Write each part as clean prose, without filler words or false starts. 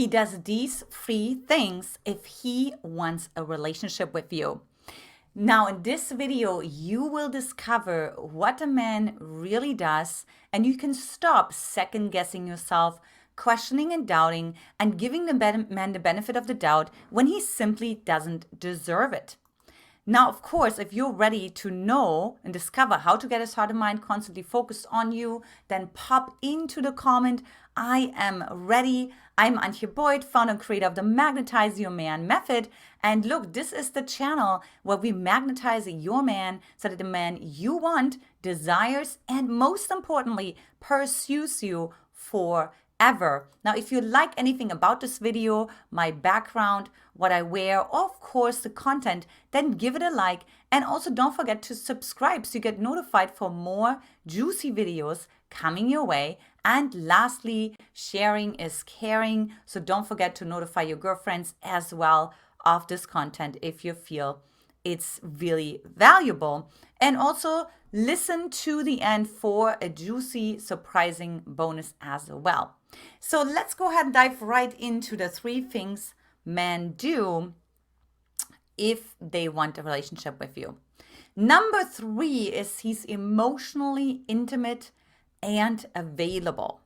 He does these three things if he wants a relationship with you. Now, in this video, you will discover what a man really does, and you can stop second guessing yourself, questioning and doubting, and giving the man the benefit of the doubt when he simply doesn't deserve it. Now, of course, if you're ready to know and discover how to get his heart and mind constantly focused on you, then pop into the comment, I am ready. I'm Antia Boyd, founder and creator of the Magnetize Your Man method. And look, this is the channel where we magnetize your man so that the man you want desires and most importantly, pursues you forever. Now, if you like anything about this video, my background, what I wear, or of course the content, then give it a like. And also don't forget to subscribe so you get notified for more juicy videos coming your way. And lastly, sharing is caring. So don't forget to notify your girlfriends as well of this content if you feel it's really valuable. And also listen to the end for a juicy, surprising bonus as well. So let's go ahead and dive right into the three things men do if they want a relationship with you. Number 3 is he's emotionally intimate and available.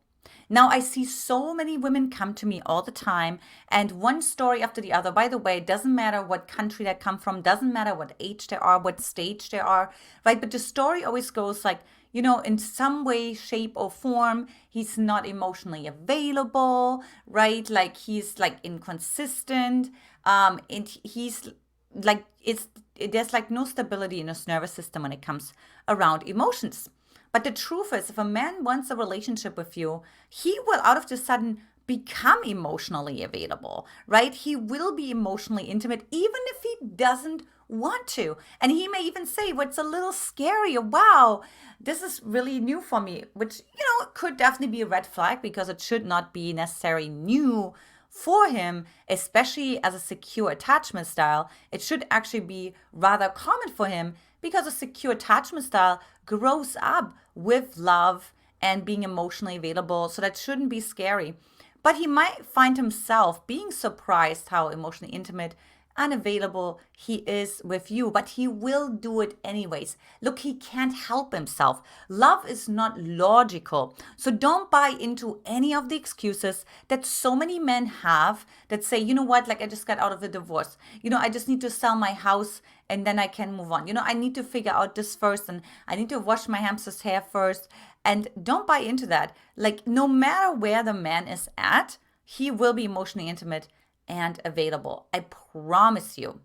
Now, I see so many women come to me all the time, and one story after the other. By the way, it doesn't matter what country they come from, doesn't matter what age they are, what stage they are, right? But the story always goes like, in some way, shape, or form, he's not emotionally available, right? Like he's like inconsistent, and he's like there's like no stability in his nervous system when it comes around emotions. But the truth is, if a man wants a relationship with you, he will out of the sudden become emotionally available, right? He will be emotionally intimate, even if he doesn't want to. And he may even say, what's a little scary, wow, this is really new for me, which, could definitely be a red flag because it should not be necessarily new for him, especially as a secure attachment style. It should actually be rather common for him because a secure attachment style grows up with love and being emotionally available. So that shouldn't be scary. But he might find himself being surprised how emotionally intimate and available he is with you, but he will do it anyways. Look, he can't help himself. Love is not logical. So don't buy into any of the excuses that so many men have that say, you know what, like I just got out of a divorce. I just need to sell my house and then I can move on. I need to figure out this first and I need to wash my hamster's hair first. And don't buy into that. Like no matter where the man is at, he will be emotionally intimate and available. I promise you.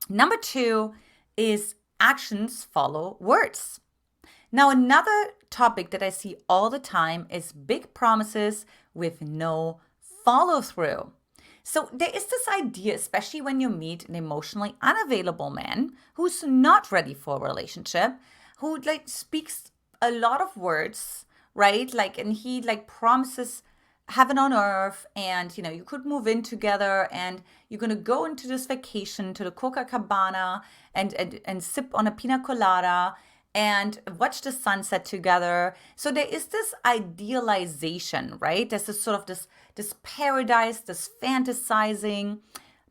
Number 2 is actions follow words. Now, another topic that I see all the time is big promises with no follow through. So there is this idea, especially when you meet an emotionally unavailable man who's not ready for a relationship, who like speaks a lot of words, right? Like, and he like promises heaven on earth, and you could move in together and you're going to go into this vacation to the Copacabana and sip on a pina colada and watch the sunset together. So there is this idealization, right? There's this sort of this paradise, this fantasizing,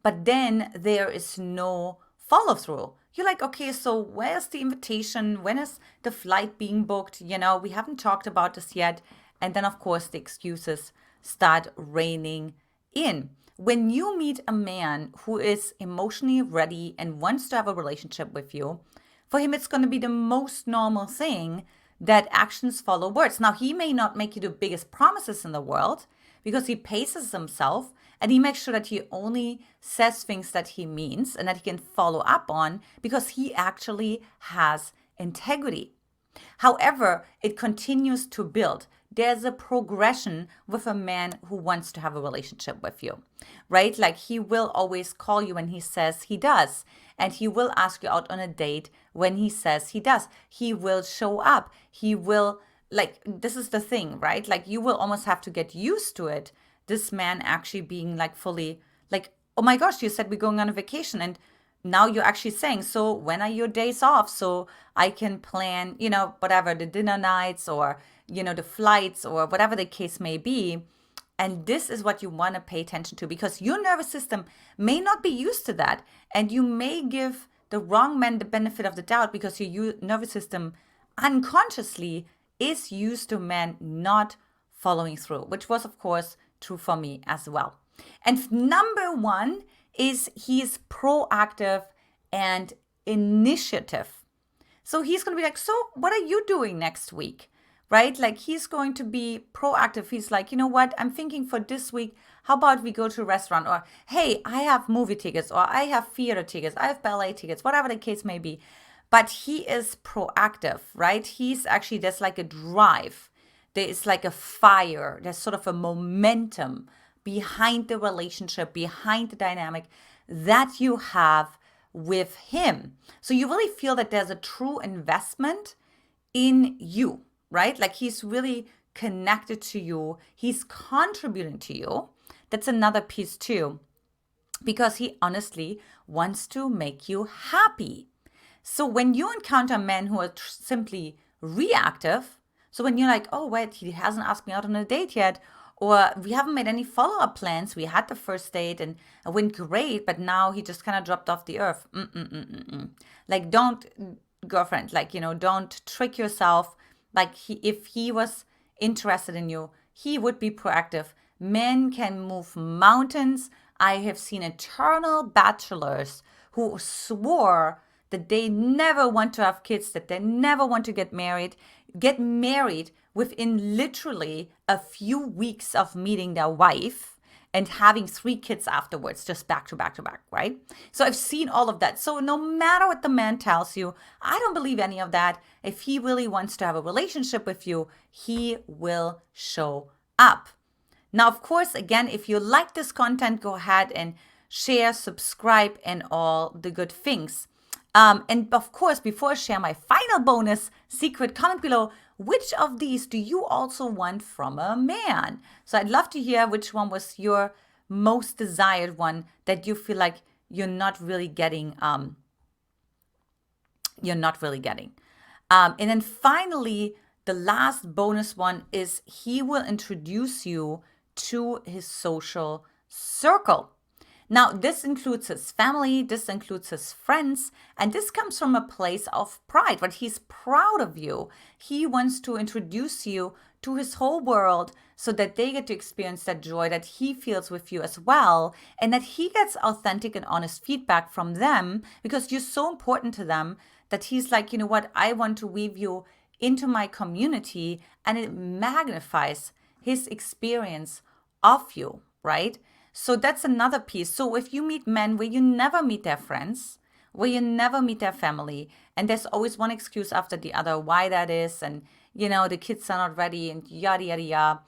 but then there is no follow through. You're like, okay, so where's the invitation? When is the flight being booked? We haven't talked about this yet. And then, of course, the excuses start raining in. When you meet a man who is emotionally ready and wants to have a relationship with you, for him, it's going to be the most normal thing that actions follow words. Now, he may not make you the biggest promises in the world because he paces himself and he makes sure that he only says things that he means and that he can follow up on because he actually has integrity. However, it continues to build. There's a progression with a man who wants to have a relationship with you, right? Like he will always call you when he says he does. And he will ask you out on a date when he says he does. He will show up. He will, like, this is the thing, right? Like you will almost have to get used to it. This man actually being like fully like, oh my gosh, you said we're going on a vacation. And now you're actually saying, so when are your days off so I can plan, whatever, the dinner nights or, the flights or whatever the case may be. And this is what you want to pay attention to, because your nervous system may not be used to that. And you may give the wrong man the benefit of the doubt because your nervous system unconsciously is used to men not following through, which was, of course, true for me as well. And number one is he is proactive and initiative. So he's going to be like, so what are you doing next week? Right? Like he's going to be proactive. He's like, you know what? I'm thinking for this week, how about we go to a restaurant? Or, hey, I have movie tickets, or I have theater tickets, I have ballet tickets, whatever the case may be. But he is proactive, right? There's like a drive. There is like a fire. There's sort of a momentum behind the relationship, behind the dynamic that you have with him. So you really feel that there's a true investment in you, right? Like he's really connected to you. He's contributing to you. That's another piece too, because he honestly wants to make you happy. So when you encounter men who are simply reactive, so when you're like, oh, wait, he hasn't asked me out on a date yet, or we haven't made any follow-up plans. We had the first date and it went great, but now he just kind of dropped off the earth. Like, don't, girlfriend, like, don't trick yourself. Like, if he was interested in you, he would be proactive. Men can move mountains. I have seen eternal bachelors who swore that they never want to have kids, that they never want to get married within literally a few weeks of meeting their wife and having 3 kids afterwards, just back to back to back, right? So I've seen all of that. So no matter what the man tells you, I don't believe any of that. If he really wants to have a relationship with you, he will show up. Now, of course, again, if you like this content, go ahead and share, subscribe, and all the good things. And of course, before I share my final bonus secret, comment below, which of these do you also want from a man? So I'd love to hear which one was your most desired one that you feel like you're not really getting. And then finally, the last bonus one is he will introduce you to his social circle. Now, this includes his family, this includes his friends, and this comes from a place of pride, but he's proud of you. He wants to introduce you to his whole world so that they get to experience that joy that he feels with you as well, and that he gets authentic and honest feedback from them because you're so important to them that he's like, you know what, I want to weave you into my community, and it magnifies his experience of you, right? So that's another piece. So if you meet men where you never meet their friends, where you never meet their family, and there's always one excuse after the other why that is, and the kids are not ready, and yada yada yada,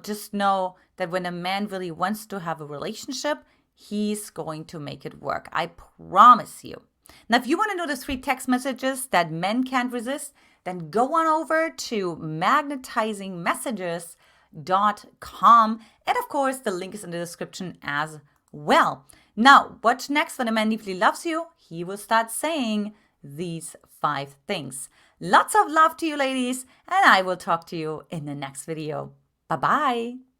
just know that when a man really wants to have a relationship, he's going to make it work. I promise you. Now, if you want to know the 3 text messages that men can't resist, then go on over to magnetizingmessages.com. And of course, the link is in the description as well. Now, what's next when a man deeply loves you? He will start saying these 5 things. Lots of love to you, ladies, and I will talk to you in the next video. Bye-bye.